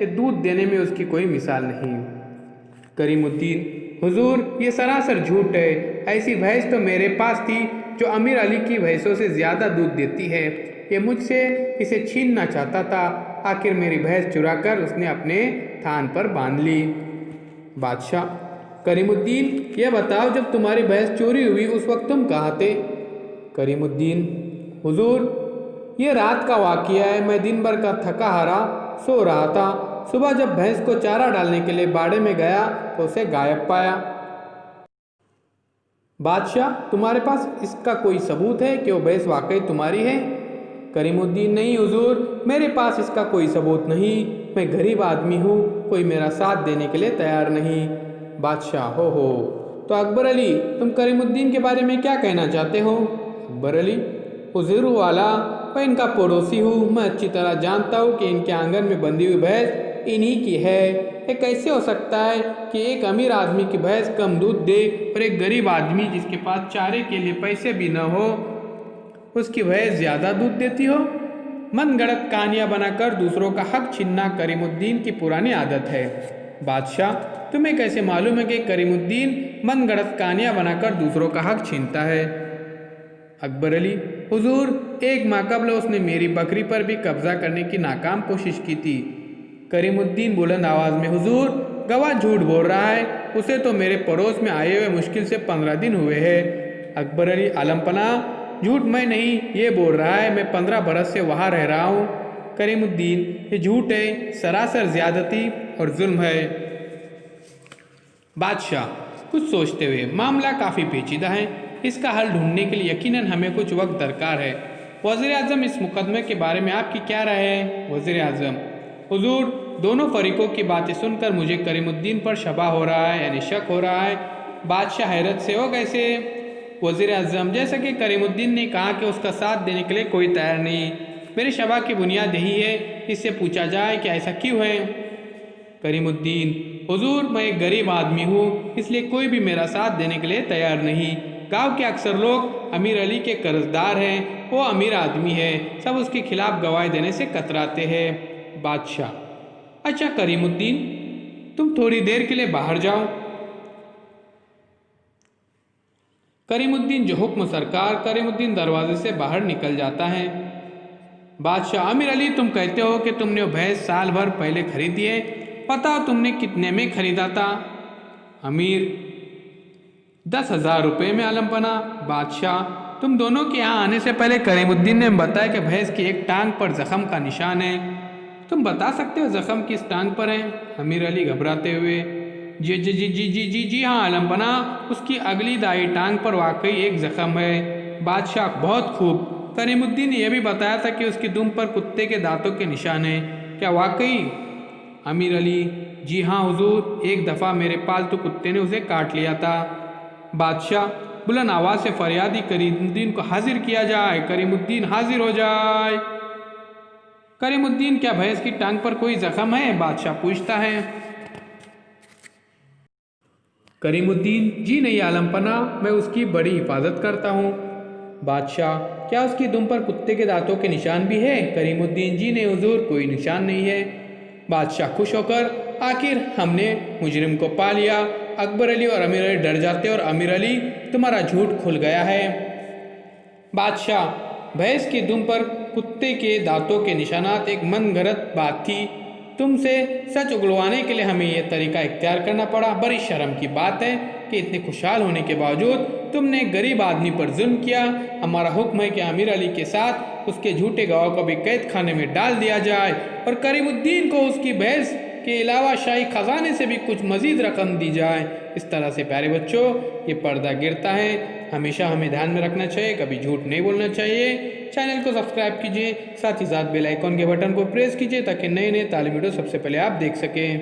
کہ دودھ دینے میں اس کی کوئی مثال نہیں۔ کریم الدین: حضور یہ سراسر جھوٹ ہے، ایسی بھینس تو میرے پاس تھی جو امیر علی کی بھینسوں سے زیادہ دودھ دیتی ہے، یہ مجھ سے اسے چھیننا چاہتا تھا، آخر میری بھینس چرا کر اس نے اپنے تھان پر باندھ لی۔ بادشاہ: کریم الدین یہ بتاؤ جب تمہاری بھینس چوری ہوئی اس وقت تم کہاں تھے؟ کریم الدین: حضور یہ رات کا واقعہ ہے، میں دن بھر کا تھکا ہارا سو رہا تھا، صبح جب بھینس کو چارہ ڈالنے کے لیے باڑے میں گیا تو اسے غائب پایا۔ بادشاہ: تمہارے پاس اس کا کوئی ثبوت ہے کہ وہ بھینس واقعی تمہاری ہے؟ کریم الدین: نہیں حضور، میرے پاس اس کا کوئی ثبوت نہیں، میں غریب آدمی ہوں، کوئی میرا ساتھ دینے کے لیے تیار نہیں۔ بادشاہ: ہو تو اکبر علی تم کریم الدین کے بارے میں کیا کہنا چاہتے ہو؟ اکبر علی: حضور والا میں ان کا پڑوسی ہوں، میں اچھی طرح جانتا ہوں کہ ان کے آنگن میں بندھی ہوئی بھینس انہی کی ہے، یہ کیسے ہو سکتا ہے کہ ایک امیر آدمی کی بھینس کم دودھ دے اور ایک غریب آدمی جس کے پاس چارے کے لیے پیسے بھی نہ ہو اس کی بھینس زیادہ دودھ دیتی ہو؟ من گڑت کہانیاں بنا کر دوسروں کا حق چھیننا کریم الدین کی پرانی عادت ہے۔ بادشاہ: تمہیں کیسے معلوم ہے کہ کریم الدین من گڑت کہانیاں بنا کر دوسروں کا حق چھینتا ہے؟ اکبر علی: حضور ایک ماہ قبل اس نے میری بکری پر بھی قبضہ کرنے کی ناکام کوشش کی تھی۔ کریم الدین بلند آواز میں: حضور گواہ جھوٹ بول رہا ہے، اسے تو میرے پڑوس میں آئے ہوئے مشکل سے 15 دن ہوئے ہیں۔ اکبر علی: عالم پناہ جھوٹ میں نہیں یہ بول رہا ہے، میں 15 برس سے وہاں رہ رہا ہوں۔ کریم الدین: یہ جھوٹ ہے، سراسر زیادتی اور ظلم ہے۔ بادشاہ کچھ سوچتے ہوئے: معاملہ کافی پیچیدہ ہے، اس کا حل ڈھونڈنے کے لیے یقیناً ہمیں کچھ وقت درکار ہے۔ وزیر اعظم اس مقدمے کے بارے میں آپ کی کیا رائے ہے؟ وزیر اعظم: حضور دونوں فریقوں کی باتیں سن کر مجھے کریم الدین پر شبہ ہو رہا ہے، یعنی شک ہو رہا ہے۔ بادشاہ حیرت سے: ہو کیسے؟ وزیر اعظم: جیسا کہ کریم الدین نے کہا کہ اس کا ساتھ دینے کے لیے کوئی تیار نہیں، میری شبہ کی بنیاد یہی ہے، اس سے پوچھا جائے کہ ایسا کیوں ہے؟ کریم الدین: حضور میں ایک غریب آدمی ہوں، اس لیے کوئی بھی میرا ساتھ دینے کے لیے تیار نہیں، گاؤں کے اکثر لوگ امیر علی کے قرض دار ہیں، وہ امیر آدمی ہے، سب اس کے خلاف گواہی دینے سے کتراتے ہیں۔ بادشاہ: اچھا کریم الدین تم تھوڑی دیر کے لیے باہر جاؤ۔ کریم الدین: جو حکم سرکار۔ کریم الدین دروازے سے باہر نکل جاتا ہے۔ بادشاہ: امیر علی تم کہتے ہو کہ تم نے وہ بھینس سال بھر پہلے خریدی ہے، بتاؤ تم نے کتنے میں خریدا تھا؟ امیر: 10,000 روپے میں عالم پناہ۔ بادشاہ: تم دونوں کے یہاں آنے سے پہلے کریم الدین نے بتایا کہ بھینس کی ایک ٹانگ پر زخم کا نشان ہے، تم بتا سکتے ہو زخم کس ٹانگ پر ہے؟ امیر علی گھبراتے ہوئے: جی ہاں عالم پناہ، اس کی اگلی دائیں ٹانگ پر واقعی ایک زخم ہے۔ بادشاہ: بہت خوب، کریم الدین نے یہ بھی بتایا تھا کہ اس کی دم پر کتے کے دانتوں کے نشان ہیں، کیا واقعی؟ امیر علی: جی ہاں حضور، ایک دفعہ میرے پالتو کتے نے اسے کاٹ لیا تھا۔ بادشاہ بلند آواز سے فریادی: کریم الدین کو حاضر کیا جائے، کریم الدین حاضر ہو جائے۔ کریم الدین: کیا بھینس کی ٹانگ پر کوئی زخم ہے؟ بادشاہ پوچھتا ہے۔ کریم الدین: جی نہیں عالم پناہ، میں اس کی بڑی حفاظت کرتا ہوں۔ بادشاہ: کیا اس کی دم پر کتے کے دانتوں کے نشان بھی ہے؟ کریم الدین: جی نہیں حضور، کوئی نشان نہیں ہے۔ بادشاہ خوش ہو کر: آخر ہم نے مجرم کو پا لیا۔ اکبر علی اور امیر علی ڈر جاتے اور امیر علی: تمہارا جھوٹ کھل گیا ہے۔ بادشاہ: بھینس کی دم پر کتے کے دانتوں کے نشانات ایک من گھڑت بات تھی، تم سے سچ اگلوانے کے لیے ہمیں یہ طریقہ اختیار کرنا پڑا، بڑی شرم کی بات ہے کہ اتنے خوشحال ہونے کے باوجود تم نے غریب آدمی پر ظلم کیا۔ ہمارا حکم ہے کہ امیر علی کے ساتھ اس کے جھوٹے گواہ کو بھی قید خانے میں ڈال دیا جائے اور کریم الدین کو اس کی بھینس کے علاوہ شاہی خزانے سے بھی کچھ مزید رقم دی جائے۔ اس طرح سے پیارے بچوں یہ پردہ گرتا ہے، ہمیشہ ہمیں دھیان میں رکھنا چاہیے، کبھی جھوٹ نہیں بولنا چاہیے۔ چینل کو سبسکرائب کیجئے، ساتھ ہی ساتھ بیل آئیکن کے بٹن کو پریس کیجئے تاکہ نئے تعلیمی ویڈیو سب سے پہلے آپ دیکھ سکیں۔